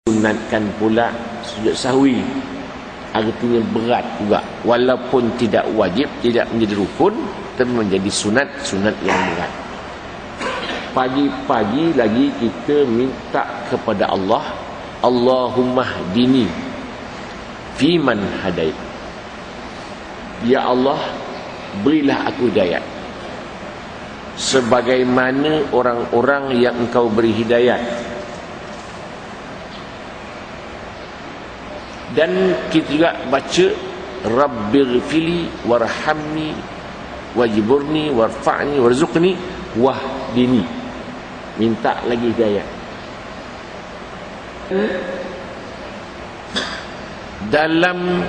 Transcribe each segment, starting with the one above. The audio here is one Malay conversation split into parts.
sunatkan pula sujud sahwi, artinya berat juga, walaupun tidak wajib, tidak menjadi rukun, tapi menjadi sunat yang berat. Pagi-pagi lagi kita minta kepada Allah, Allahumma hdini fiman hadait, ya Allah berilah aku hidayah sebagaimana orang-orang yang engkau beri hidayat. Dan kita juga baca Rabbighfirli warhamni wajburni warfa'ni warzuqni wahdini, minta lagi hidayah. Dalam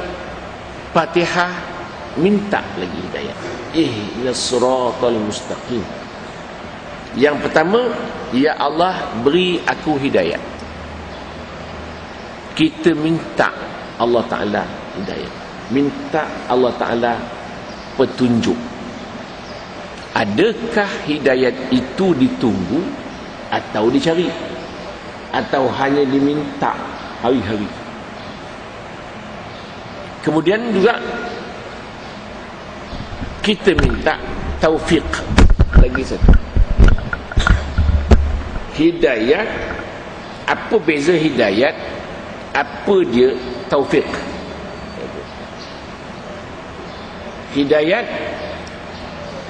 Fatihah minta lagi hidayah, ihdinas siratal mustaqim. Yang pertama, ya Allah beri aku hidayah. Kita minta Allah Ta'ala hidayah, minta Allah Ta'ala petunjuk. Adakah hidayat itu ditunggu atau dicari, atau hanya diminta hari-hari? Kemudian juga kita minta taufik lagi satu. Hidayat, apa beza hidayat, apa dia taufik? Hidayat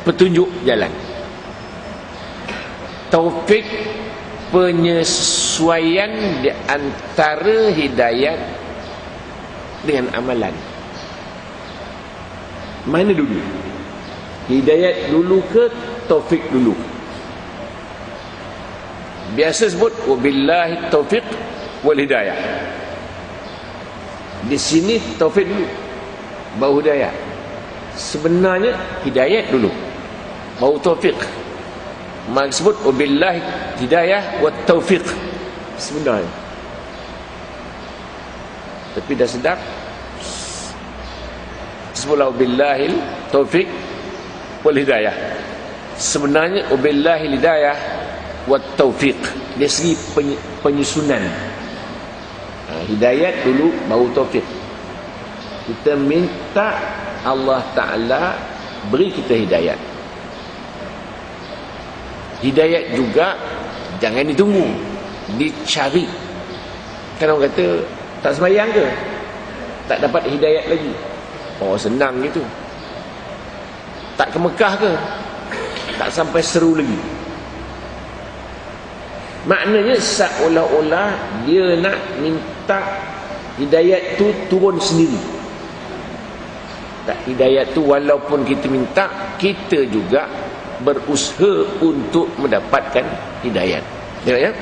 petunjuk jalan, taufik penyesuaian di antara hidayat dengan amalan. Mana dulu? Hidayat dulu ke taufik dulu? Biasa sebut wabillahi taufiq wal hidayah. Di sini taufik dulu, baru hidayah. Sebenarnya hidayat dulu, baru taufik. Maka sebut wabillahi hidayah wat taufiq sebenarnya. Tapi dah sedap sebutlah wabillahi taufiq wal hidayah. Sebenarnya wabillahi hidayah wat taufiq, dari segi penyusunan. Hidayat dulu baru taufik. Kita minta Allah Ta'ala beri kita hidayat. Hidayat juga jangan ditunggu, dicari. Kan orang kata tak sembahyang ke, tak dapat hidayat lagi. Oh, senang gitu. Tak ke Mekah ke, tak sampai seru lagi. Maknanya seolah-olah dia nak minta hidayat tu turun sendiri. Tak, hidayat tu walaupun kita minta, kita juga berusaha untuk mendapatkan hidayat. Ya, ya?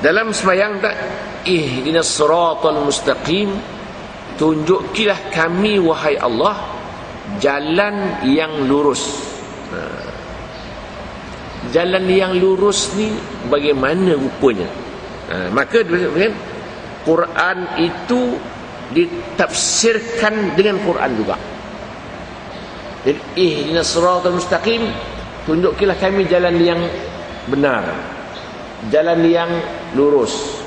Dalam sembahyang tak, ihdinas siratal mustaqim, tunjukilah kami wahai Allah jalan yang lurus. Jalan yang lurus ni bagaimana rupanya? Maka Quran itu ditafsirkan dengan Quran juga. Jadi ihdinas siratal mustaqim, tunjukilah kami jalan yang benar, jalan yang lurus.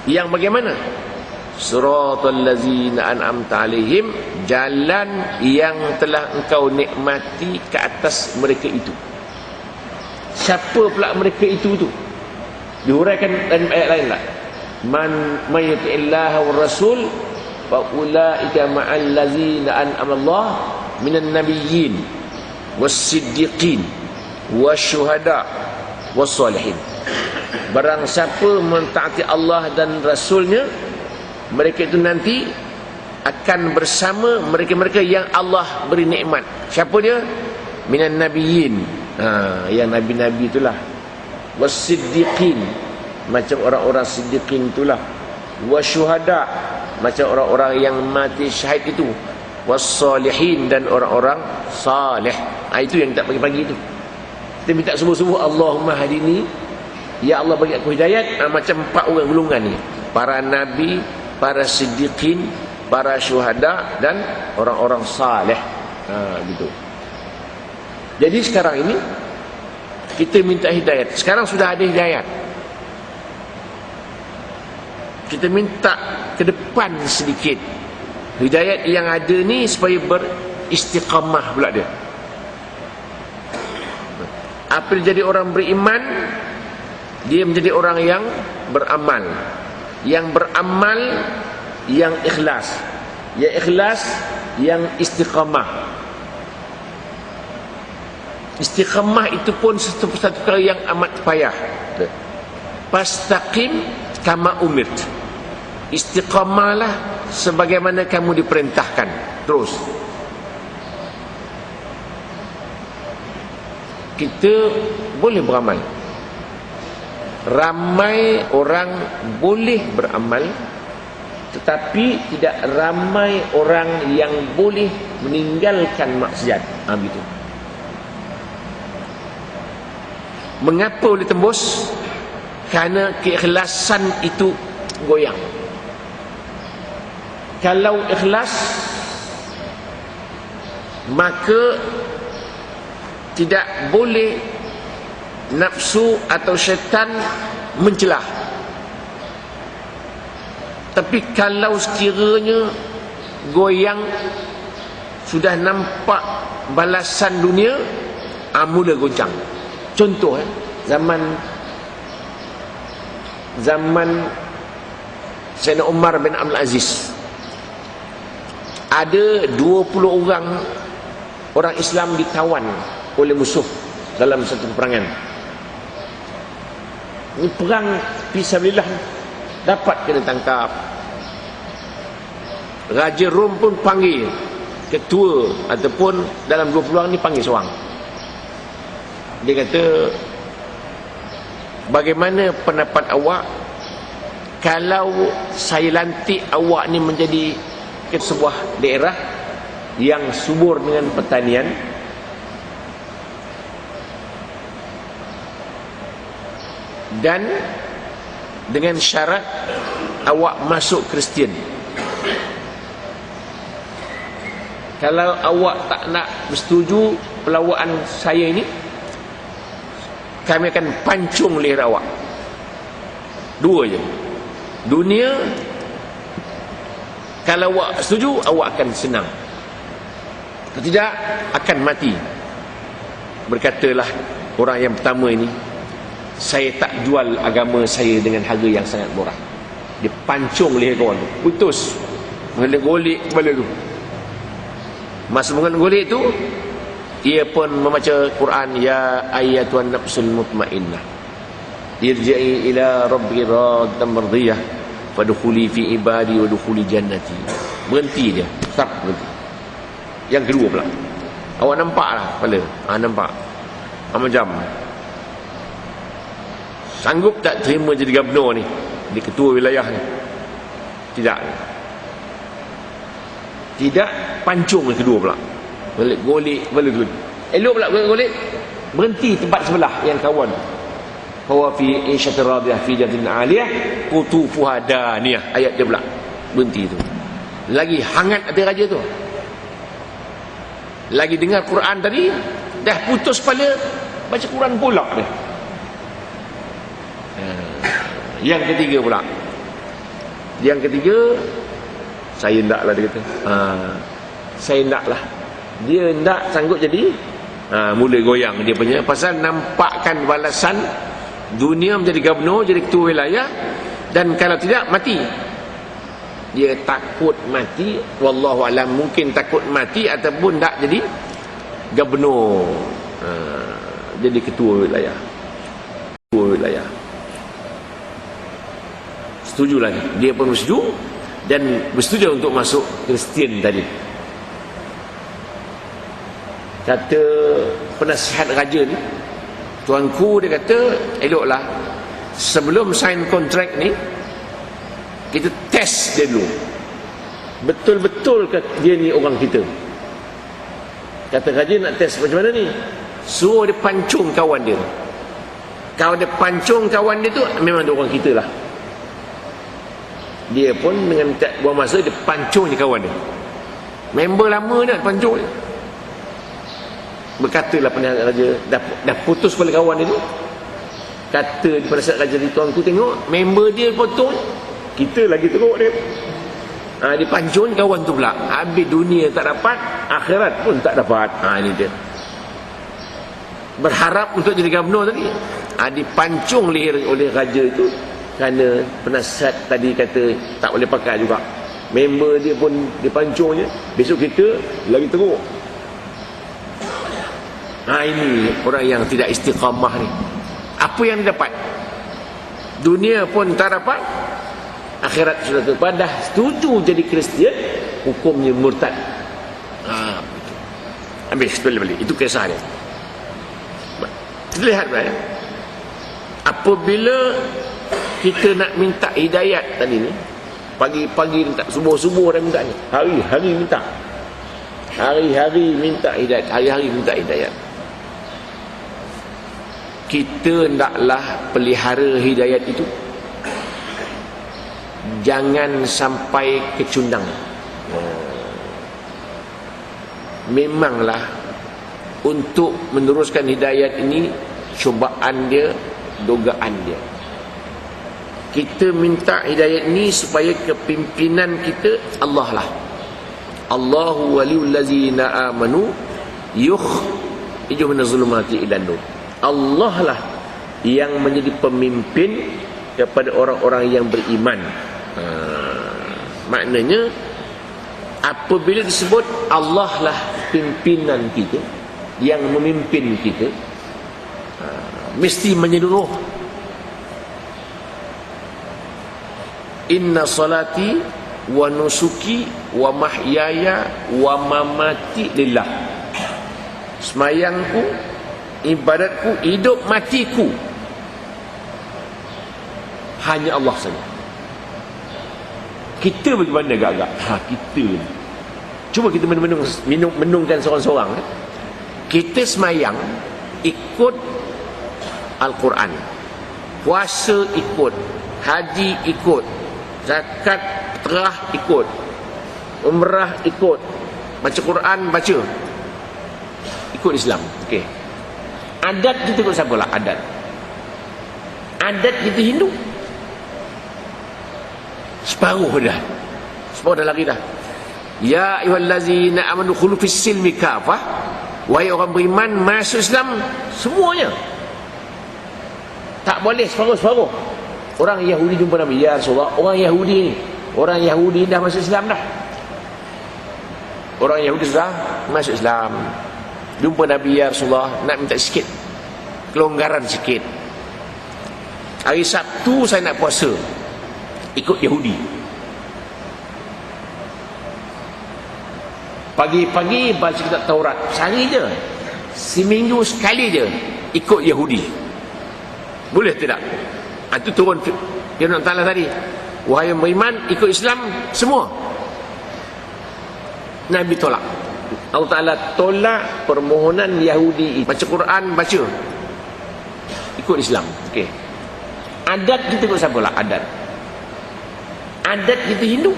Yang bagaimana? Siratal ladzina an'amta alaihim, jalan yang telah engkau nikmati ke atas mereka itu. Siapa pula mereka itu tu? Dihuraikan dalam ayat lain tak? Man yuti'illaha war rasul fa ulaika ma'al ladzina an'ama Allah minan nabiyyin was-siddiqin wasyuhada was-salihin. Barang siapa mentaati Allah dan Rasulnya, mereka itu nanti akan bersama mereka-mereka yang Allah beri nikmat. Siapa dia? Minan nabiyyin, yang nabi-nabi itulah. Was-siddiqin, macam orang-orang siddiqin itulah. Wasyuhada, macam orang-orang yang mati syahid itu. Was-salihin, dan orang-orang salih. Itu yang tak pagi-pagi itu. Kita minta subuh-subuh, Allahumma hadini, ya Allah bagi aku hidayat. Macam 4 orang golongan ni, para nabi, para siddiqin, para syuhada, dan orang-orang salih. Gitu. Jadi sekarang ini kita minta hidayat. Sekarang sudah ada hidayat. kita minta ke depan sedikit. Hidayat yang ada ni supaya beristiqamah pula dia. Apabila jadi orang beriman, dia menjadi orang yang beramal. Yang beramal, yang ikhlas. Yang ikhlas, yang istiqamah. Istiqamah itu pun satu perkara yang amat payah. Fastaqim kama umirt. Istiqamahlah sebagaimana kamu diperintahkan. Terus kita boleh beramal. Ramai orang boleh beramal, tetapi tidak ramai orang yang boleh meninggalkan maksiat. Begitu. Mengapa boleh tembus? Kerana keikhlasan itu goyang. Kalau ikhlas, maka tidak boleh nafsu atau syaitan mencelah. Tapi kalau sekiranya goyang, sudah nampak balasan dunia, mula goncang. Contoh, zaman Sayyidina Umar bin Abdul Aziz, ada 20 orang Islam ditawan oleh musuh dalam satu peperangan. Ini perang fisabilillah, dapat kena tangkap. Raja Rom pun panggil ketua, ataupun dalam 20 orang ni panggil seorang. Dia kata, bagaimana pendapat awak kalau saya lantik awak ni menjadi ke sebuah daerah yang subur dengan pertanian, dan dengan syarat awak masuk Kristian. Kalau awak tak nak bersetuju pelawaan saya ini, kami akan pancung leher awak. Dua je. Dunia, kalau awak setuju, awak akan senang. Kalau tidak, akan mati. Berkatalah orang yang pertama ini, saya tak jual agama saya dengan harga yang sangat murah. Dia pancung leher kawan tu, putus, mengolik kepala tu. Masa mengolik tu, ia pun membaca Quran, ya ayyatuhan nafsul mutmainnah, irji'i ila rabbi raddan mardiyah fadkhuli fi ibadi wadkhuli jannati. Berhenti dia, stop, berhenti. Yang kedua pula, awak nampak lah kepala, nampak macam sanggup tak terima jadi gubernur ni, di ketua wilayah ni? Tidak, pancung yang kedua pula, golek kepala tu. Elok pula golek, berhenti tempat sebelah yang kawan. Huwa fi isyatir radiyah fi jannatin 'aliyah qutufuha daniyah. Ayat dia pula berhenti tu. Lagi hangat hati raja tu. Lagi dengar Quran tadi, dah putus kepala, baca Quran pula dia. Yang ketiga pula, saya naklah, dia kata. Saya naklah. Dia nak sanggup jadi, mula goyang dia punya, pasal nampakkan balasan dunia menjadi gubernur, jadi ketua wilayah, dan kalau tidak mati. Dia takut mati, wallahu alam, mungkin takut mati ataupun tak jadi gubernur, jadi ketua wilayah. Setujulah dia pun bersetuju, dan bersetuju untuk masuk Kristian tadi. Kata penasihat raja ni, tuanku, dia kata, eloklah sebelum sign kontrak ni, kita test dia dulu, betul-betul ke dia ni orang kita. Kata raja, nak test macam mana ni? Suruh dia pancung kawan dia. Kalau dia pancung kawan dia tu, memang dia orang kita lah. Dia pun dengan buang masa, dia pancung je kawan dia. Member lama dah pancung dia. Berkatalah penasihat raja, dah putus kepala kawan dia tu. Kata penasihat raja ni, tuanku tengok member dia potong, Kita lagi teruk dia. Dipancung kawan tu pula. Habis dunia tak dapat, akhirat pun tak dapat. Ini dia. Berharap untuk jadi gubernur tadi. Dipancung leher oleh raja itu. Kerana penasihat tadi kata tak boleh pakai juga. Member dia pun dipancungnya. Besok kita lagi teruk. Ini orang yang tidak istiqamah ni. Apa yang dia dapat? Dunia pun tak dapat, akhirat sudah terdapat. Dah setuju jadi Kristian, hukumnya murtad. Habis balik. Itu kisah dia. Kita lihat ya. Apabila kita nak minta hidayat tadi ni, pagi-pagi minta, subuh-subuh dah minta ni, hari-hari minta, hari-hari minta hidayat, hari-hari minta hidayat. Kita hendaklah pelihara hidayat itu, jangan sampai kecundang. Memanglah untuk meneruskan hidayat ini, cubaan dia, dogaan dia. Kita minta hidayat ini supaya kepimpinan kita Allah lah. Allahu waliyul ladzina amanu yukhrijuhum minaz zulumati ilan nur. Allah lah yang menjadi pemimpin kepada orang-orang yang beriman. Maknanya apabila disebut Allah lah pimpinan kita, yang memimpin kita, mesti menyeluruh. Inna salati wa nusuki wa mahyaya wa mamati lillah. Semayangku, ibadatku, hidup matiku hanya Allah saja. Kita bagaimana agak-agak? Kita cuba kita menungkan seorang-seorang. Kita semayang ikut Al-Quran, puasa ikut, haji ikut, zakat fitrah ikut, umrah ikut, baca Quran baca, ikut Islam. Okey. Adat kita ikut siapa lah? Adat kita Hindu. Separuh dah lari dah. Ya ayyuhallazina amanu khulu fis silmi kafah. Wahai orang beriman, masuk Islam semuanya. Tak boleh separuh-separuh. Orang Yahudi jumpa Nabi, ya Rasulullah, orang Yahudi dah masuk Islam dah. Orang Yahudi sudah masuk Islam. Jumpa Nabi, ya Rasulullah, nak minta sikit kelonggaran sikit. Hari Sabtu saya nak puasa, ikut Yahudi. Pagi-pagi baca kitab Taurat, sehari je, seminggu sekali je, ikut Yahudi. Boleh tidak? Itu turun firman Allah tadi, wahai yang beriman, ikut Islam semua. Nabi tolak. Allah Ta'ala tolak permohonan Yahudi. Baca Quran, baca, ikut Islam. Okey. Adat kita ikut siapa lah? Adat kita Hindu.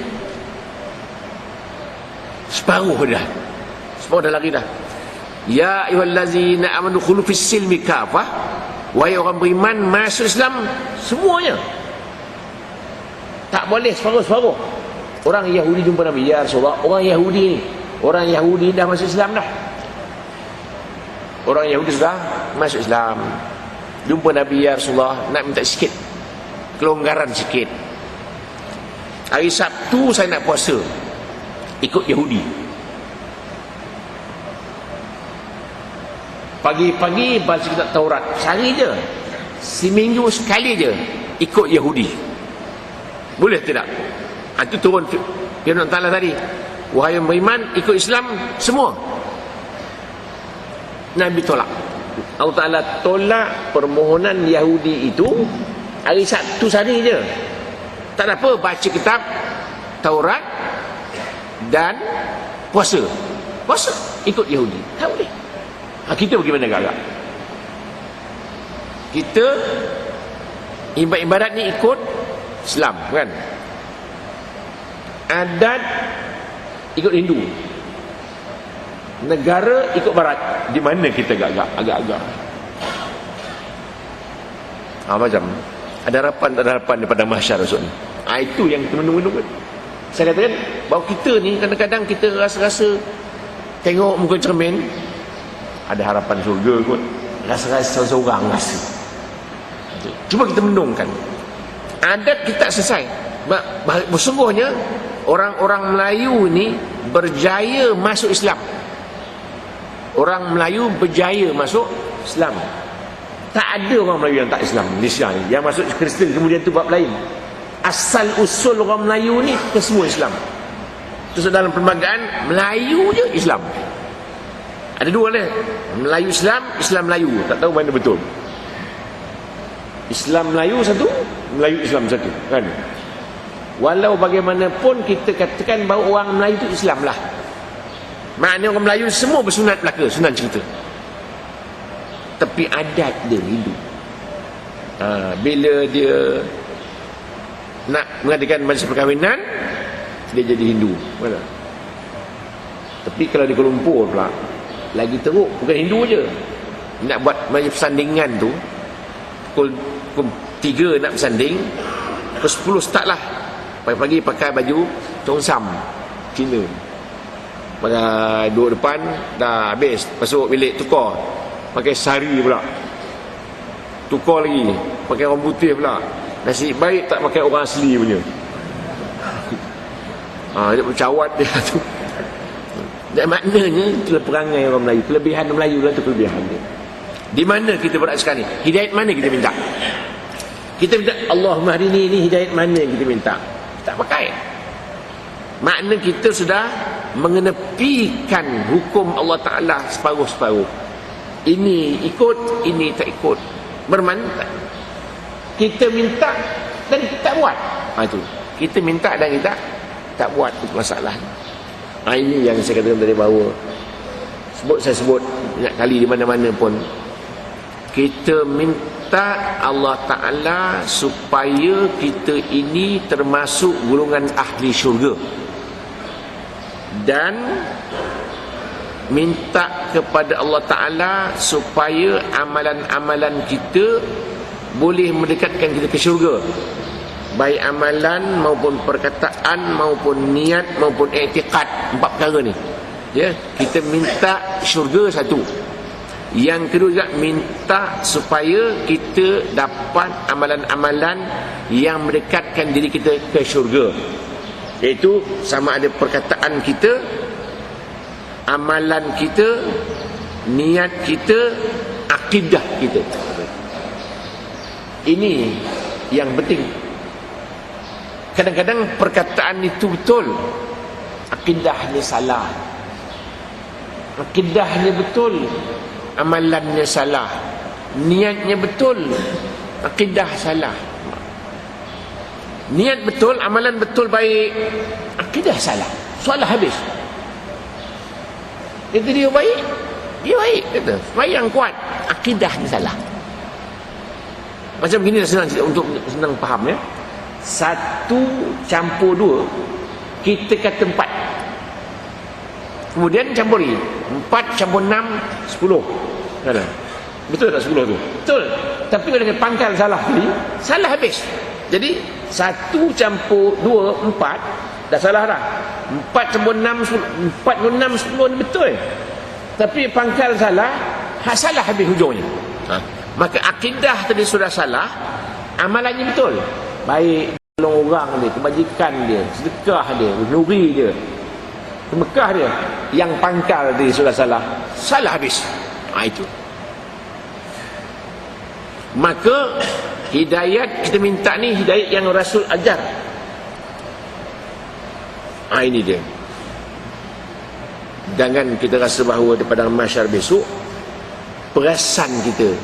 Separuh dah lari dah. Ya ayyuhallazina amanu khulu fis silmi kafah. Wahai orang beriman, masuk Islam semuanya. Tak boleh separuh-separuh. Orang Yahudi jumpa Nabi, ya Rasulullah, orang Yahudi dah masuk Islam dah. Orang Yahudi sudah masuk Islam. Jumpa Nabi, ya Rasulullah, nak minta sikit kelonggaran sikit. Hari Sabtu saya nak puasa, ikut Yahudi. Pagi-pagi baca kitab Taurat, sehari je, seminggu sekali je, ikut Yahudi. Boleh tidak? Itu turun firman Allah tadi, wahai yang beriman, ikut Islam semua. Nabi tolak. Allah Ta'ala tolak permohonan Yahudi itu hari Sabtu sehari je. Tak ada apa, baca kitab Taurat dan puasa, ikut Yahudi. Tak boleh. Kita bagaimana agak-agak? Kita ibadat ni ikut Islam kan? Adat ikut Hindu, negara ikut Barat. Di mana kita agak-agak? Macam ada harapan, tak ada harapan daripada mahsyar esok ni. Itu yang kita menung-menung. Saya katakan bahawa kita ni kadang-kadang kita rasa-rasa tengok muka cermin ada harapan surga kot, rasa-rasa seorang rasa. Cuba kita menungkan. Adat kita tak selesai. Sesungguhnya orang-orang Melayu ni berjaya masuk Islam. Orang Melayu berjaya masuk Islam. Tak ada orang Melayu yang tak Islam Malaysia ni. Yang masuk Kristen kemudian tu bab lain. Asal usul orang Melayu ni kesemua Islam. Terus dalam perlembagaan Melayu je Islam. Ada dua lah, Melayu Islam, Islam Melayu. Tak tahu mana betul. Islam Melayu satu, Melayu Islam satu, kan? Walau bagaimanapun kita katakan bahawa orang Melayu itu Islam lah. Maknanya orang Melayu semua bersunat Melaka, sunat cerita. Tapi adat dia Hindu. Bila dia nak mengadakan majlis perkahwinan, dia jadi Hindu. Mana? Tapi kalau di Kuala Lumpur pula lagi teruk, bukan Hindu je. Nak buat majlis persandingan tu pukul 3 nak bersanding, pukul 10 start lah. Pagi-pagi pakai baju Chongsam Cina, pakai duduk depan, dah habis masuk bilik tukar, pakai sari pula, tukar lagi pakai orang putih pula. Nasib baik tak pakai orang asli punya. Dia bercawat dia tu. Dan maknanya itulah perangai orang Melayu. Kelebihan orang Melayu lah tu kelebihan dia. Di mana kita berada sekarang ni? Hidayat mana kita minta? Kita minta Allahumma hari ni hidayat mana yang kita minta? Tak pakai. Makna kita sudah mengenepikan hukum Allah Ta'ala separuh-separuh. Ini ikut, ini tak ikut. Bermantap. Kita minta dan kita tak buat. Itu. Kita minta dan kita tak buat. Itu masalah. Ini yang saya katakan tadi bahawa saya sebut banyak kali di mana-mana pun, kita minta Allah Ta'ala supaya kita ini termasuk golongan ahli syurga, dan minta kepada Allah Ta'ala supaya amalan-amalan kita boleh mendekatkan kita ke syurga, baik amalan maupun perkataan maupun niat maupun i'tiqad. 4 perkara ni ya, kita minta syurga satu. Yang kedua juga minta supaya kita dapat amalan-amalan yang mendekatkan diri kita ke syurga, iaitu sama ada perkataan kita, amalan kita, niat kita, akidah kita. Ini yang penting. Kadang-kadang perkataan itu betul, akidahnya salah. Akidahnya betul, amalannya salah. Niatnya betul, akidah salah. Niat betul, amalan betul baik, akidah salah. Salah habis. Kata dia baik, dia baik kata. Sembahyang kuat, akidahnya salah. Macam begini senang untuk senang faham ya. 1 campur 2, kita kata 4. Kemudian campur lagi 4 campur 6, 10. Ada. Betul tak 10 tu? Betul. Tapi kalau dengan pangkal salah tadi, salah habis. Jadi 1 campur 2, 4 dah salah dah. 4 campur 6, 4 campur 6, 10 ni betul. Tapi pangkal salah, salah habis hujungnya. Maka akidah tadi sudah salah, amalannya betul. Baik tolong orang dia, kebajikan dia, sedekah dia, nuri dia, berkah dia. Yang pangkal tadi sudah salah, salah habis. Itu. Maka hidayat kita minta ni hidayat yang Rasul ajar. Ini dia. Jangan kita rasa bahawa di padang mahsyar besok perasan kita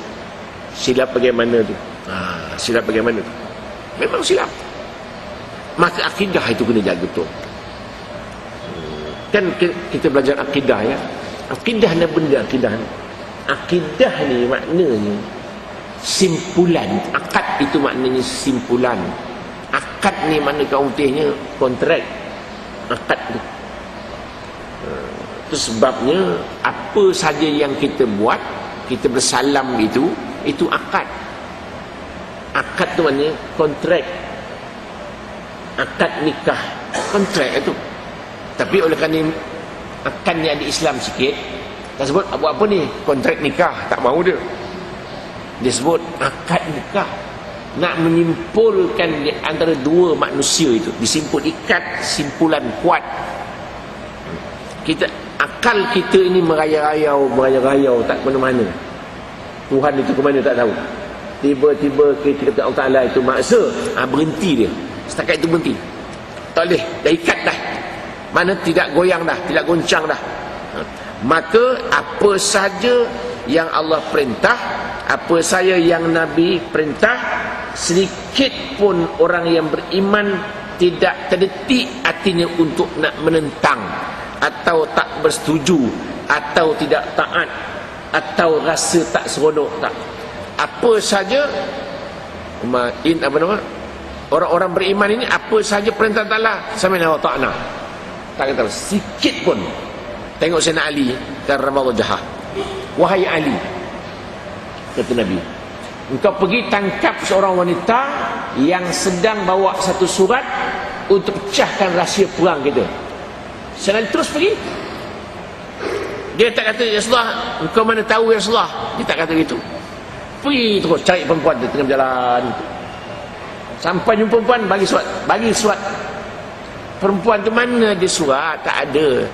silap bagaimana tu. Silap bagaimana tu. Memang silap. Maka akidah itu kena jaga betul. Kan kita belajar akidah ya. Akidah ni benda akidah ni. Akidah ni maknanya simpulan. Akad itu maknanya simpulan. Akad ni mana kaum putihnya kontrak. Akad tu. Itu sebabnya apa saja yang kita buat, kita bersalam itu akad. Akad tu maknanya kontrak. akad nikah, kontrak itu. Tapi oleh kerana akannya ada Islam sikit, tak sebut apa-apa ni, kontrak nikah, tak mahu dia. Dia sebut akad nikah, nak menyimpulkan di antara dua manusia itu, disimpul ikat simpulan kuat. Akal kita ini merayau tak ke mana-mana. Tuhan itu ke mana tak tahu. Tiba-tiba kita kata Allah Ta'ala itu maksa, berhenti dia. Setakat itu berhenti. Tak boleh, dah ikat dah. Mana tidak goyang dah, tidak goncang dah. Maka apa saja yang Allah perintah, apa saja yang Nabi perintah, sedikit pun orang yang beriman tidak terdetik hatinya untuk nak menentang, atau tak bersetuju, atau tidak taat, atau rasa tak seronok, tak. Apa saja orang-orang beriman ini, apa saja perintah Allah, sami'na wa ta'na, tak kata sikit pun. Tengok Sayyidina Ali karramallahu wajhah. Wahai Ali, kata Nabi, engkau pergi tangkap seorang wanita yang sedang bawa satu surat untuk pecahkan rahsia perang kita. Sayyidina Ali terus pergi. Dia tak kata, ya Rasulullah, engkau mana tahu ya Rasulullah. Dia tak kata gitu. Pergi terus cari perempuan di tengah jalan. Sampai jumpa perempuan, bagi surat. Perempuan tu mana dia surat? Tak ada.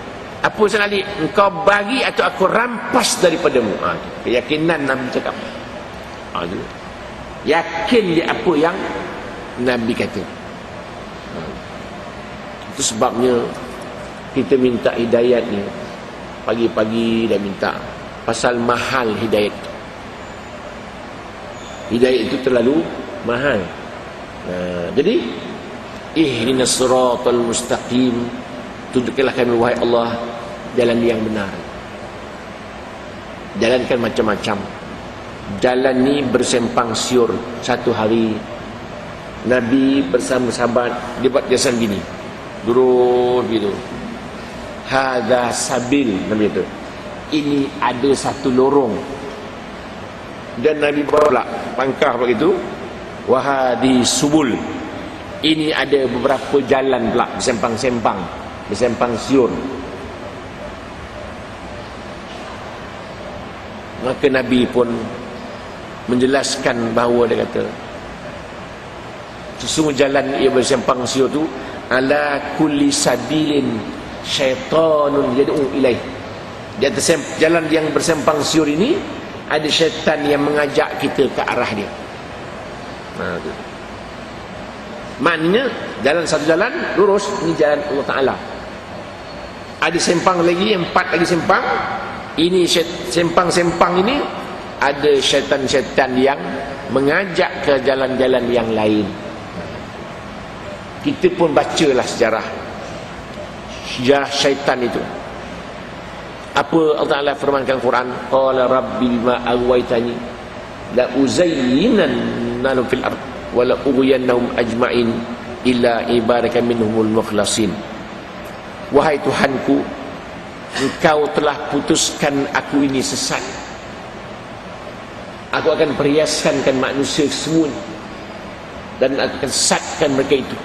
Apa Sayyidina Ali? Engkau bagi atau aku rampas daripadamu. Keyakinan Nabi cakap. Yakin dia apa yang Nabi kata. Itu sebabnya kita minta hidayat ni. Pagi-pagi dah minta. Pasal mahal hidayat. Hidayat itu terlalu mahal. Jadi ihdinas siratal mustaqim, tunjukkanlah kami wahai Allah jalan yang benar. Jalan kan macam-macam. Jalan ni bersempang siur. Satu hari Nabi bersama sahabat, dia buat kesan gini, durus gitu. Hadza sabil, Nabi itu. Ini ada satu lorong. Dan Nabi bawa pula pangkah begitu. Wahadi subul. Ini ada beberapa jalan pula bersempang-sempang, bersempang siur. Maka Nabi pun menjelaskan bahawa dia kata, sesungguh jalan ia bersempang siur tu, ala kulli sabilin syaitanun yad'u ilaih. Di atas jalan yang bersempang siur ini ada syaitan yang mengajak kita ke arah dia. Maknanya satu jalan lurus, ini jalan Allah Ta'ala. Ada sempang lagi, 4 lagi sempang. Ini sempang-sempang ini ada syaitan-syaitan yang mengajak ke jalan-jalan yang lain. Kita pun bacalah sejarah syaitan itu. Apa Allah Ta'ala firmankan Quran? Qala rabbi bima aghwaytani la uzayyinanna lahum fil ard wa la ughwiyannahum ajma'in illa ibadaka minhumul mukhlasin. Wahai Tuhanku, Engkau telah putuskan aku ini sesat. Aku akan perhiaskan manusia semua dan aku akan sesatkan mereka itu,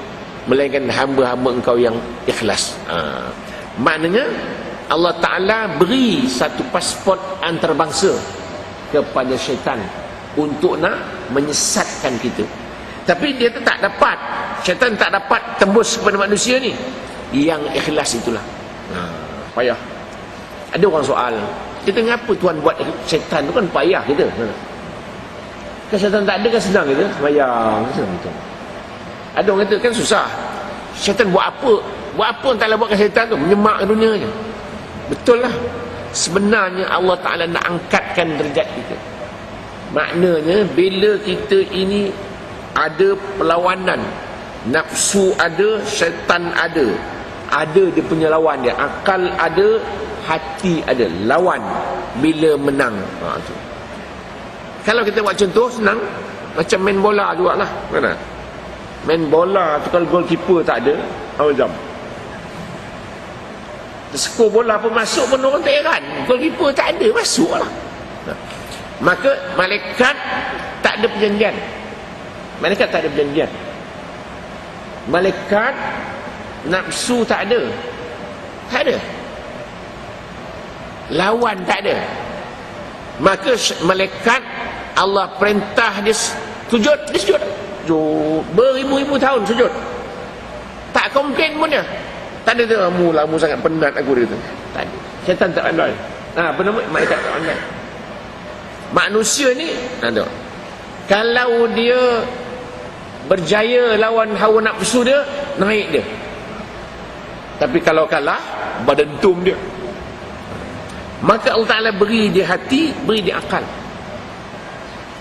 melainkan hamba-hamba Engkau yang ikhlas. Maknanya Allah Ta'ala beri satu pasport antarabangsa kepada syaitan untuk nak menyesatkan kita. Tapi dia tu tak dapat, syaitan tak dapat tembus kepada manusia ni. Yang ikhlas itulah payah. Ada orang soal, kita ngapa Tuhan buat syaitan tu, kan payah kita. Kan syaitan tak ada kan senang kita sembahyang, senang. Ada orang kata kan susah. Syaitan buat apa? Buat apa entahlah buatkan syaitan tu, menyemak dunia je. Betul lah. Sebenarnya Allah Ta'ala nak angkatkan derajat kita. Maknanya bila kita ini ada perlawanan, nafsu ada, syaitan ada dia punya lawan dia. Akal ada, hati ada, lawan. Bila menang, tu. Kalau kita buat contoh senang, macam main bola jugalah. Mana? Main bola tu kalau goalkeeper tak ada, jam skor bola pun masuk pun orang tak heran. Goalkeeper tak ada, masuk lah. Maka malaikat tak ada perjanjian. Malaikat tak ada perjanjian. Malaikat nafsu tak ada. Tak ada. Lawan tak ada. Maka malaikat Allah perintah dia sujud, dia sujud. Beribu-ribu tahun sujud. Tak komplain pun dia. Tak ada tu, lama sangat penat aku dia tu. Tak ada. Syaitan tak pandai. Apa nama? Malaikat tak pandai. Manusia ni, kalau dia berjaya lawan hawa nafsu dia, naik dia. Tapi kalau kalah, badan tum dia. Maka Allah Ta'ala beri dia hati, beri dia akal.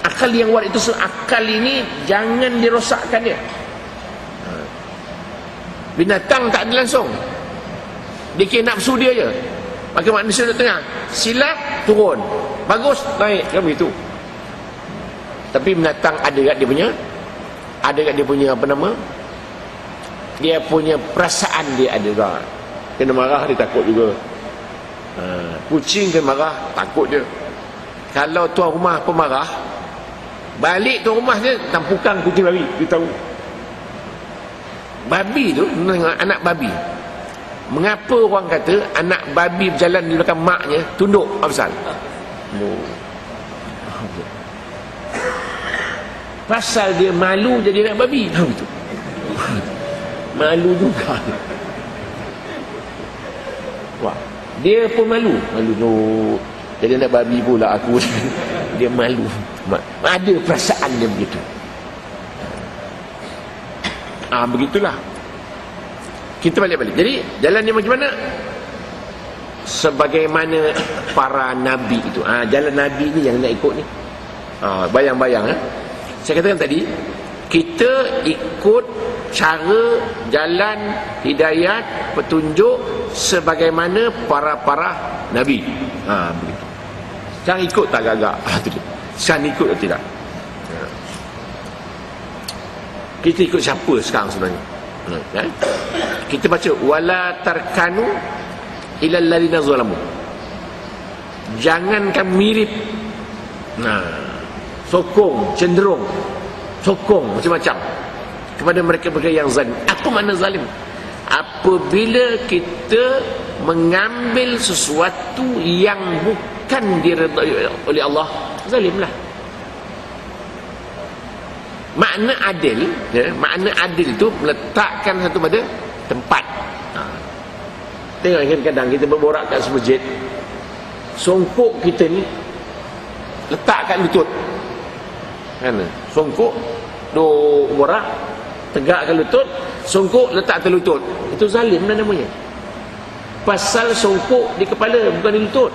Akal yang warat itu, akal ini jangan dirosakkan dia. Binatang tak ada langsung, dia kira nafsu dia je. Maka manusia di tengah, silap turun, bagus naik, kan begitu. Tapi binatang ada kat dia punya, apa nama, dia punya perasaan, dia ada juga. Kena marah dia takut juga. Kucing kena marah takut dia. Kalau tuan rumah pemarah, balik tuan rumah dia tampukan kucing lari, dia tahu. Babi tu, anak babi, mengapa orang kata anak babi berjalan di belakang maknya tunduk? Apa pasal? Pasal dia malu jadi anak babi. Betul. Malu juga. Wah, dia pun malu tu. Jadi anak babi pula aku. Dia malu. Ada perasaan dia begitu. Begitulah. Kita balik-balik. Jadi jalan dia macam mana? Sebagaimana para nabi itu. Jalan nabi ni yang nak ikut ni. Bayang-bayang. Saya katakan tadi, kita ikut cara jalan hidayat, petunjuk sebagaimana para nabi. Begitu. Jangan ikut tak agak-agak. Jangan ikut atau tidak. Kita ikut siapa sekarang sebenarnya? Kita baca wala tarkanu ilal ladzina zalamu. Jangankan mirip. Sokong, cenderung, sokong macam-macam kepada mereka-mereka yang zalim. Apa makna zalim? Apabila kita mengambil sesuatu yang bukan diredai oleh Allah, zalimlah. Makna adil, makna adil tu meletakkan satu pada tempat. Tengok kadang-kadang kita berborak kat masjid, songkok kita ni letak kat lutut. Kan? Songkok duk borak, tegakkan lutut, songkok letak atas lutut. Itu zalim lah namanya. Pasal songkok di kepala, bukan di lutut.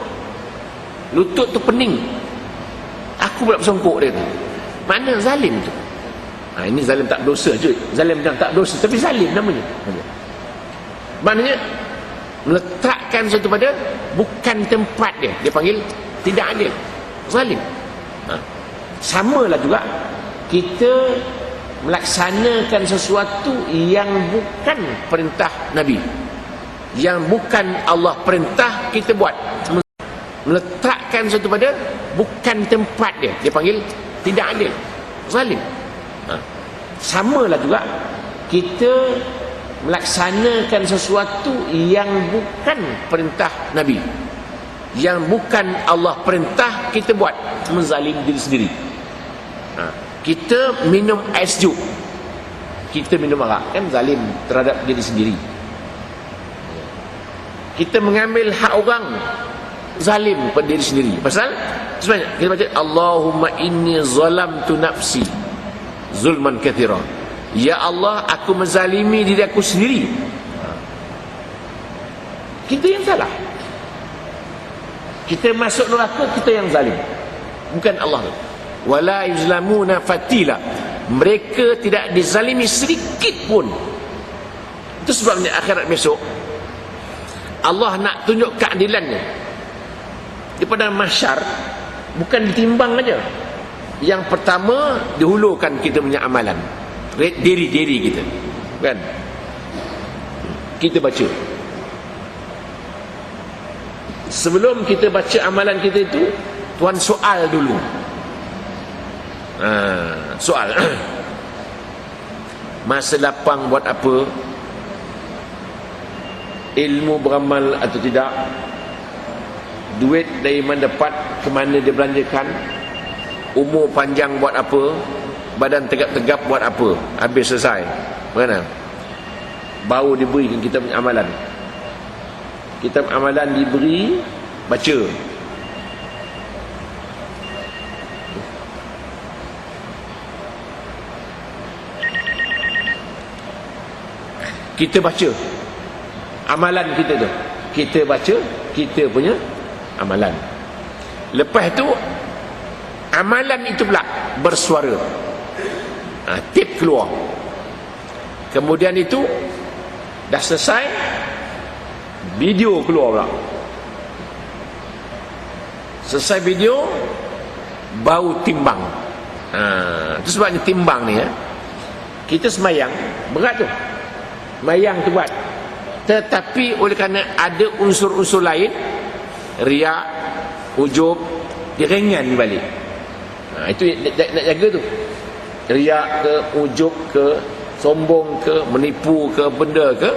Lutut tu pening. Aku pula bersongkok dia tu. Mana zalim tu? Ini zalim tak berdosa je. Zalim yang tak berdosa, tapi zalim namanya. Maknanya meletakkan sesuatu pada bukan tempat dia. Dia panggil tidak adil, zalim. Samalah juga kita melaksanakan sesuatu yang bukan perintah Nabi, yang bukan Allah perintah, kita buat. Meletakkan sesuatu pada bukan tempat dia. Dia panggil tidak adil, zalim. Samalah juga kita melaksanakan sesuatu yang bukan perintah Nabi, yang bukan Allah perintah, kita buat. Menzalim diri sendiri. Kita minum air sejuk, kita minum arak, kan zalim terhadap diri sendiri. Kita mengambil hak orang, zalim pada diri sendiri. Pasal sebenarnya kita baca Allahumma inni zalamtu nafsi zulman katsira. Ya Allah, aku menzalimi diri aku sendiri. Kita yang salah. Kita masuk neraka, kita yang zalim, bukan Allah. Wala yuzlamuna fatila. Mereka tidak dizalimi sedikit pun. Itu sebabnya akhirat besok Allah nak tunjuk keadilannya. Di padang mahsyar bukan ditimbang aja. Yang pertama dihulukan kita punya amalan, diri kita, kan? Kita baca. Sebelum kita baca amalan kita itu, Tuan soal dulu. Soal. Masa lapang buat apa? Ilmu beramal atau tidak? Duit dari mana dapat, ke mana dia belanjakan? Umur panjang buat apa? Badan tegap-tegap buat apa? Habis selesai. Mana? Baru diberikan kitab amalan. Kitab amalan diberi, baca. Kita baca amalan kita tu. Kita baca kita punya amalan. Lepas tu amalan itu pula bersuara. Tip keluar. Kemudian itu dah selesai, video keluar pula. Selesai video, baru timbang. Itu sebabnya timbang ni kita semayang berat tu. Semayang tu buat. Tetapi oleh kerana ada unsur-unsur lain, riak, ujub, dia ringan balik. Itu nak jaga tu. Riak ke, ujub ke, sombong ke, menipu ke, benda ke.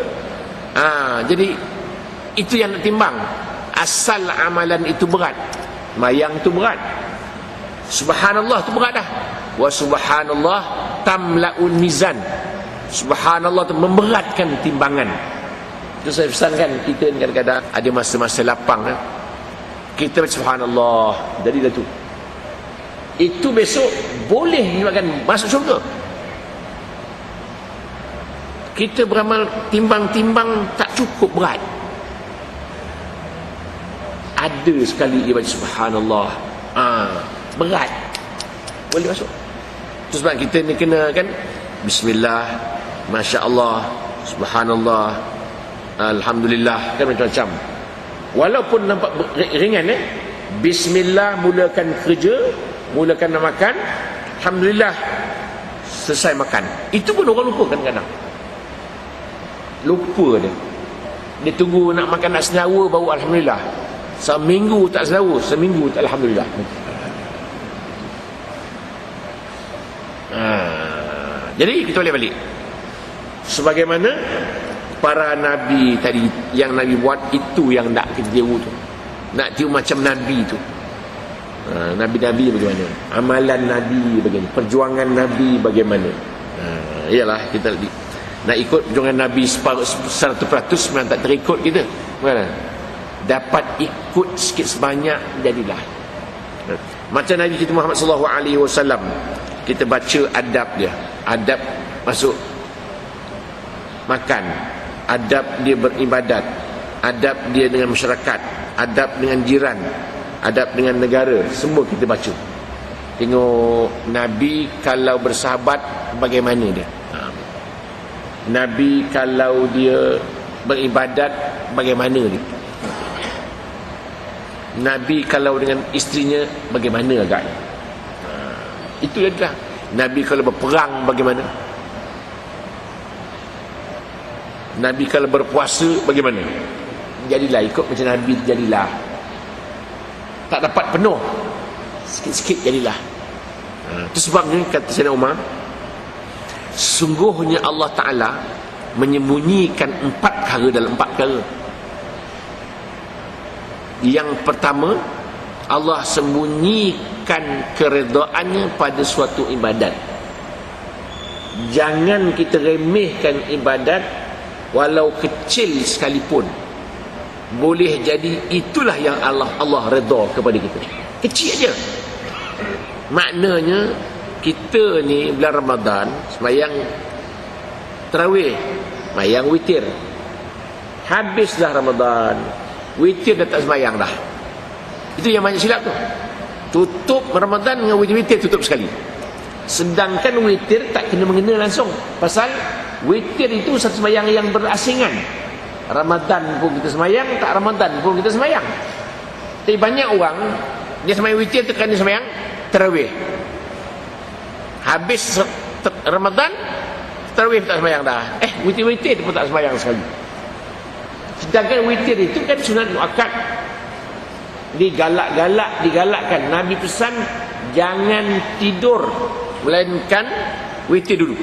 Jadi itu yang nak timbang. Asal amalan itu berat, mayang tu berat. Subhanallah tu berat dah. Wa subhanallah tamla'un mizan. Subhanallah tu memberatkan timbangan. Itu saya pesankan kita ni kadang-kadang ada masa-masa lapang kita baca subhanallah, jadilah tu. Itu besok boleh menyebabkan masuk syurga. Kita beramal timbang-timbang tak cukup berat. Ada sekali dia baca subhanallah, berat, boleh masuk. Itu sebab kita ni kena kan bismillah, masya Allah, subhanallah, alhamdulillah, kan macam-macam. Walaupun nampak ringan bismillah mulakan kerja, mulakan nak makan, alhamdulillah selesai makan. Itu pun orang lupa kadang-kadang. Lupa dia tunggu nak makan, nak senyawa baru alhamdulillah. Seminggu tak senyawa, seminggu tak alhamdulillah. Jadi kita boleh balik sebagaimana para nabi tadi yang Nabi buat, itu yang nak kita tiru tu. Nak tiru macam Nabi tu. Nabi-Nabi bagaimana, amalan Nabi bagaimana, perjuangan Nabi bagaimana. Ialah kita nak ikut perjuangan Nabi 100% memang tak terikut kita. Bagaimana? Dapat ikut sikit sebanyak, jadilah. Macam Nabi kita Muhammad sallallahu alaihi wasallam, kita baca adab dia. Adab masuk makan, adab dia beribadat, adab dia dengan masyarakat, adab dengan jiran, adab dengan negara, semua kita baca. Tengok Nabi kalau bersahabat bagaimana dia. Nabi kalau dia beribadat bagaimana dia. Nabi kalau dengan isterinya bagaimana agaknya. Itu dia dah. Nabi kalau berperang bagaimana? Nabi kalau berpuasa bagaimana? Jadilah ikut macam Nabi, jadilah. Tak dapat penuh, sikit-sikit jadilah. Itu sebabnya kata Sayyidina Umar, sungguhnya Allah Ta'ala menyembunyikan 4 perkara dalam 4 perkara. Yang pertama, Allah sembunyikan keredaannya pada suatu ibadat. Jangan kita remehkan ibadat walau kecil sekalipun. Boleh jadi itulah yang Allah redha kepada kita. Kecil aja. Maknanya kita ni bulan Ramadan sembahyang tarawih, sembahyang witir. Habislah Ramadan, witir dah tak sembahyang dah. Itu yang banyak silap tu. Tutup Ramadan dengan witir-witir, tutup sekali. Sedangkan witir tak kena mengena langsung. Pasal witir itu satu sembahyang yang berasingan. Ramadan pun kita sembahyang, tak Ramadan pun kita sembahyang. Tapi banyak orang dia sembahyang witir tekan dia sembahyang tarawih. Habis Ramadan, tarawih tak sembahyang dah. Witir-witir pun tak sembahyang sekali. Sedangkan witir itu kan sunat muakkad. Digalakkan. Nabi pesan jangan tidur melainkan witir dulu.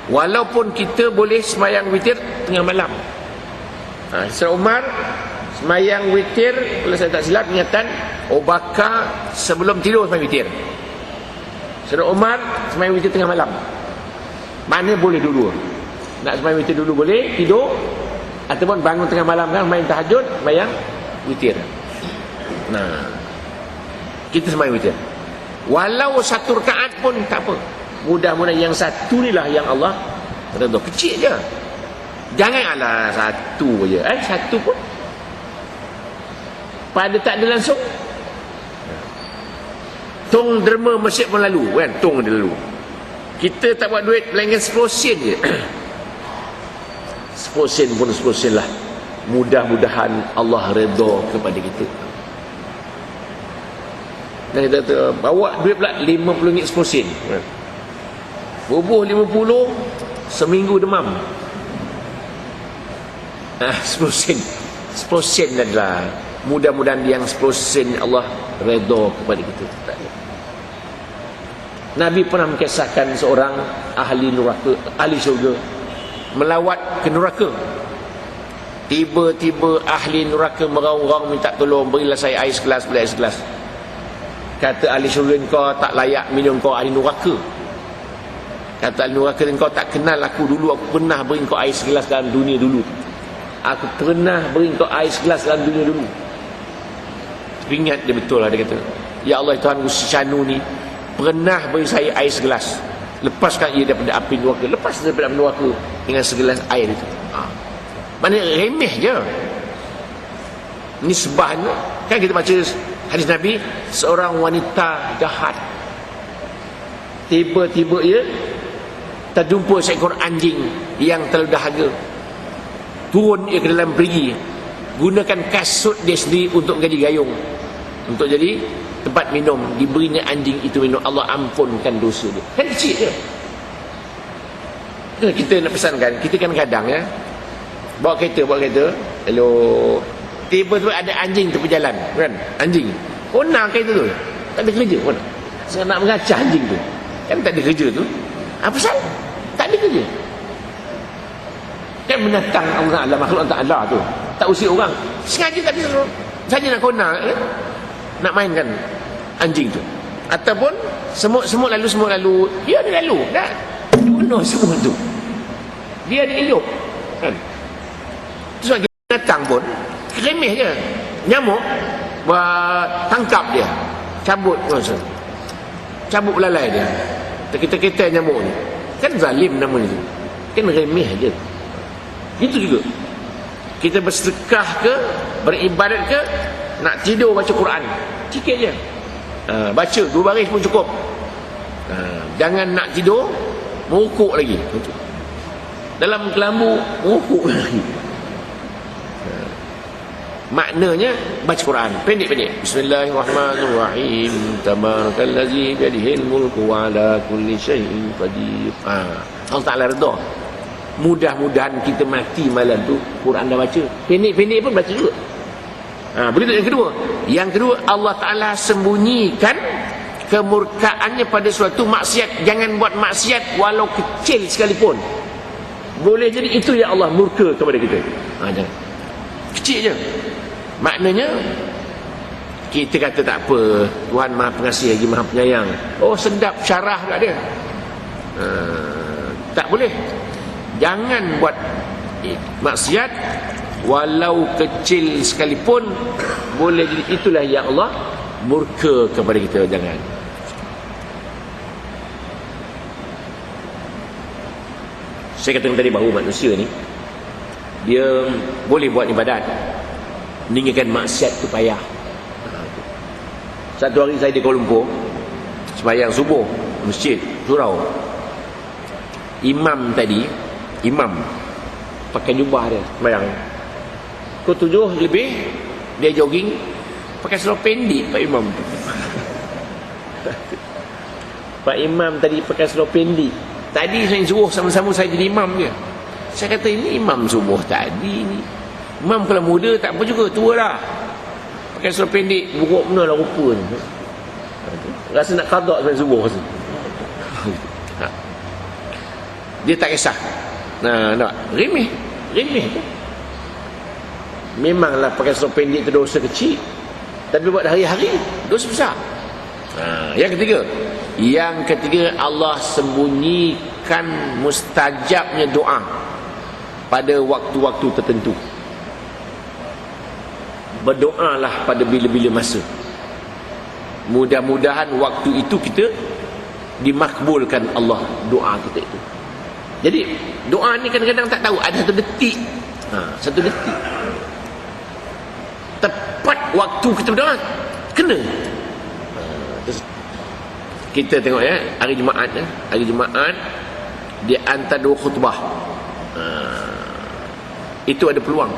Walaupun kita boleh sembahyang witir tengah malam. Sayyidina Umar sembahyang witir, kalau saya tak silap ingatan, Abu Bakar sebelum tidur sembahyang witir. Sayyidina Umar sembahyang witir tengah malam. Mana boleh dulu. Nak sembahyang witir dulu boleh, tidur, ataupun bangun tengah malam kan main tahajud, sembahyang witir. Nah, kita sembahyang witir. Walau satu rakaat pun tak apa. Mudah-mudahan yang satu ni lah yang Allah redha. Kecil je. Jangan ala satu je. Satu pun pada tak ada langsung. Tong derma masjid pun lalu kan, tong dia lalu. Kita tak buat duit melainkan 10 sen je. 10 sen pun 10 sen lah. Mudah-mudahan Allah redha kepada kita. Dan kita bawa duit pula RM50 10 sen. Bubuh 50, seminggu demam. 10 sen. 10 sen adalah mudah-mudahan yang 10 sen Allah redha kepada kita. Nabi pernah mengisahkan seorang ahli neraka, ahli syurga melawat ke neraka. Tiba-tiba ahli neraka meraung-raung minta tolong, berilah saya air segelas, beli air segelas. Kata ahli syurga, kau tak layak minum, kau ahli neraka. Kata ahli neraka, kau tak kenal aku dulu, aku pernah beri kau air segelas dalam dunia dulu. Aku pernah beri kau air segelas dalam dunia dulu. Ingat dia betul lah, dia kata, ya Allah Tuhan ku si Syanu ni pernah beri saya air segelas, lepaskan ia daripada api neraka. Lepas daripada api neraka dengan segelas air itu. Mana remeh je. Ini sebab kan kita baca hadis Nabi, seorang wanita jahat tiba-tiba ia terjumpa seekor anjing yang terlalu dahaga. Turun ia ke dalam perigi, gunakan kasut dia sendiri untuk menjadi gayung, untuk jadi tempat minum, diberinya anjing itu minum. Allah ampunkan dosa dia. Kan kecil je. Kita nak pesankan, kita kan kadang ya bawa kereta, hello, tiba-tiba ada anjing tu berjalan kan, anjing kona kereta tu, tak ada kerja kona. Saya nak mengacah anjing tu kan, tak ada kerja tu. Apa pasal? Tak ada kerja. Kan binatang Allah Ta'ala, makhluk Allah Ta'ala tu tak usir orang, sengaja tak bisa saja nak kona kan? Nak mainkan anjing tu. Ataupun semut lalu, dia ada lalu dah bunuh semut tu, dia ada elok kan. Terus lagi binatang pun remeh je, nyamuk tangkap dia, cabut belalai dia, kita nyamuk ni kan zalim namanya tu, kan remeh je. Itu juga kita bersedekah ke, beribadat ke, nak tidur baca Quran sikit je, baca 2 baris pun cukup. Jangan nak tidur merukuk lagi, dalam kelambu merukuk lagi. Maknanya baca Quran pendek-pendek. Bismillahirrahmanirrahim. Tabarakallazi biyadihil mulku wa ala kulli syai'in qadir. Allah Ta'ala redha. Mudah-mudahan kita mati malam tu Quran dah baca. Pendek-pendek pun baca juga. Begitu yang kedua. Yang kedua, Allah Ta'ala sembunyikan kemurkaannya pada suatu maksiat. Jangan buat maksiat walau kecil sekalipun. Boleh jadi itu ya Allah murka kepada kita. Jangan. Kecil je. Maknanya kita kata tak apa, Tuhan Maha Pengasih lagi Maha Penyayang. Oh sedap syarah kat dia. Tak boleh. Jangan buat maksiat walau kecil sekalipun. Boleh jadi itulah ya Allah murka kepada kita. Jangan. Saya katakan tadi bahawa manusia ni dia boleh buat ibadat, meninggalkan maksiat tu payah. Satu hari saya di Kuala Lumpur sembahyang subuh masjid surau. Imam pakai jubah dia sembahyang. Pukul 7 lebih dia jogging pakai seluar pendek. Pak Imam tadi pakai seluar pendek. Tadi saya suruh sama-sama saya jadi imam dia. Saya kata ini imam subuh tadi ni. Imam kalau muda tak apa juga, tua dah. Pakai seluar pendek, buruk benar lah rupa ni. Rasa nak qada sampai subuh rasa. Dia tak kisah. Nak remeh tu. Memanglah pakai seluar pendek tu dosa kecil, tapi buat hari-hari dosa besar. Yang ketiga Allah sembunyikan mustajabnya doa pada waktu-waktu tertentu. Berdoalah pada bila-bila masa. Mudah-mudahan waktu itu kita dimakbulkan Allah doa kita itu. Jadi doa ni kadang-kadang tak tahu, ada satu detik. Satu detik. Tepat waktu kita berdoa, kena. Kita tengok hari Jumaat di antara dua khutbah. Itu ada peluang.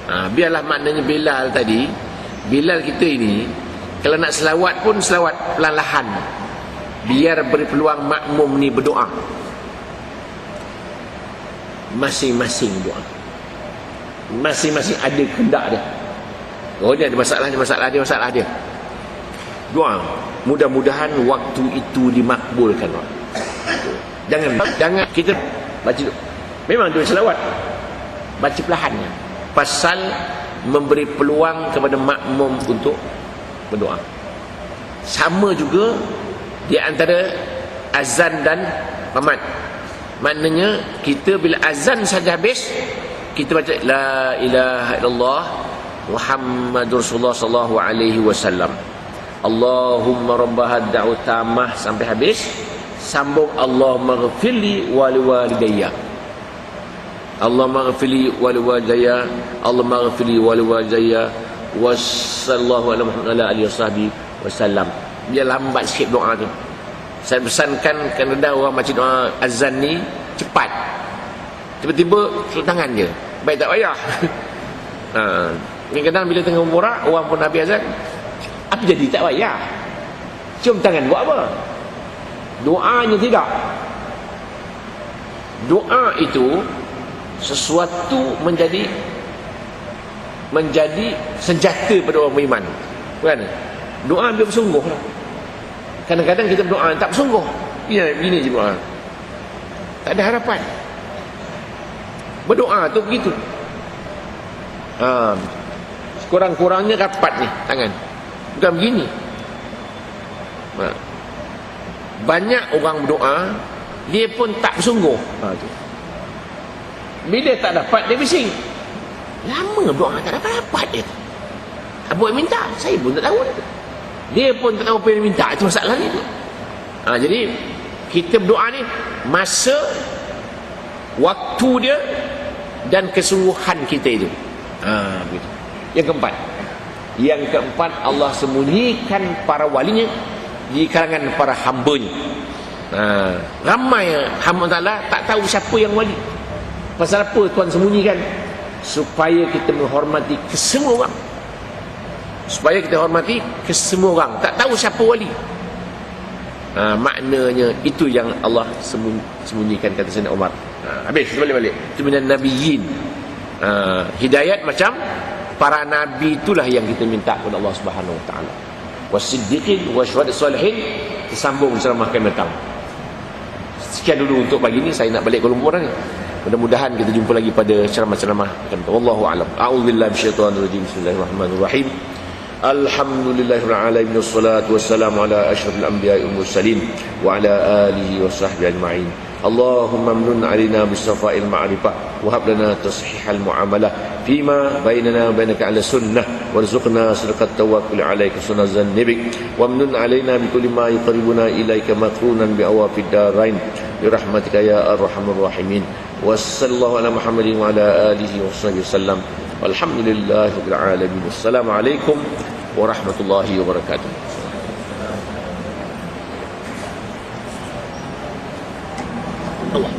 Biarlah maknanya Bilal tadi, Bilal kita ini kalau nak selawat pun selawat perlahan-lahan, biar beri peluang makmum ni berdoa. Masing-masing doa, masing-masing ada kehendak dia. Dia ada masalah dia. Doa, mudah-mudahan waktu itu dimakbulkan. Jangan kita baca, memang dia selawat, baca perlahan, pasal memberi peluang kepada makmum untuk berdoa. Sama juga di antara azan dan qamat. Maknanya kita bila azan saja habis, kita baca la ilaha illallah Muhammadur Rasulullah sallallahu alaihi wasallam. Allahumma rabbahad da'wat tamah sampai habis, sambung Allahumma ghfirli wa liwalidayya. Allahumma ghfirli wa liwalidayya, Allahumma ghfirli wa liwalidayya, wa sallallahu ala Muhammad ala alihi wasallam. Dia lambat sikit doa tu. Saya pesankan kadang-kadang orang macam doa azan ni cepat, tiba-tiba celuk tangan je, baik tak payah. Kadang-kadang bila tengah borak, orang pun habis azan, apa jadi tak payah, cium tangan buat apa? Doanya tidak. Doa itu sesuatu menjadi senjata pada orang beriman, kan? Doa dia bersungguh lah. Kadang-kadang kita berdoa tak bersungguh, gini je doa, tak ada harapan. Berdoa tu begitu. Sekurang-kurangnya rapat ni tangan, bukan begini. Banyak orang berdoa dia pun tak bersungguh. Bila tak dapat dia bising, lama doa tak dapat dia. Apa yang minta saya pun tak tahu, dia pun tak tahu apa yang minta. Itu masalahnya tu. Jadi kita berdoa ni masa, waktu dia dan keseluruhan kita itu. Begitu. Yang keempat Allah sembunyikan para walinya di kalangan para hambanya. Ramai hamba Allah tak tahu siapa yang wali. Pasal apa Tuhan sembunyikan? Supaya kita menghormati kesemua orang. Supaya kita hormati kesemua orang, tak tahu siapa wali. Maknanya itu yang Allah sembunyikan, kata Sayyidina Umar. Habis, balik. Itu minan nabiyyin. Hidayat macam para nabi, itulah yang kita minta kepada Allah Subhanahu wa taala. Wasiddiqin wasyuhada salihin, disambung ceramah akan datang. Sekian dulu untuk pagi ni, saya nak balik Kuala Lumpur ni. Mudah-mudahan kita jumpa lagi pada ceramah-ceramah akan datang. Wallahu a'lam. A'udzubillahi minasyaitonir rajim. Bismillahirrahmanirrahim. Alhamdulillahirabbil alamin, wassalatu wassalamu ala asyrafil anbiya'i wal mursalin wa ala alihi wa sahbihi ajma'in. Allahumma amnun 'alaina bisafa'il ma'rifah wa hab lana tashihal muamalah fima bainana wa bainaka 'ala sunnah warzuqna sidqat tawakkul 'alaika sunnah zannibik wa amnun 'alaina bi kulli ma yuqarribuna ilaika maqrunan bi awafid darain bi rahmatika ya arhamar rahimin. Wassallallahu ala Muhammadin wa ala alihi wa sahbihi wasallam. Walhamdulillahirabbil alamin. Wassalamualaikum warahmatullahi wabarakatuh. Allah.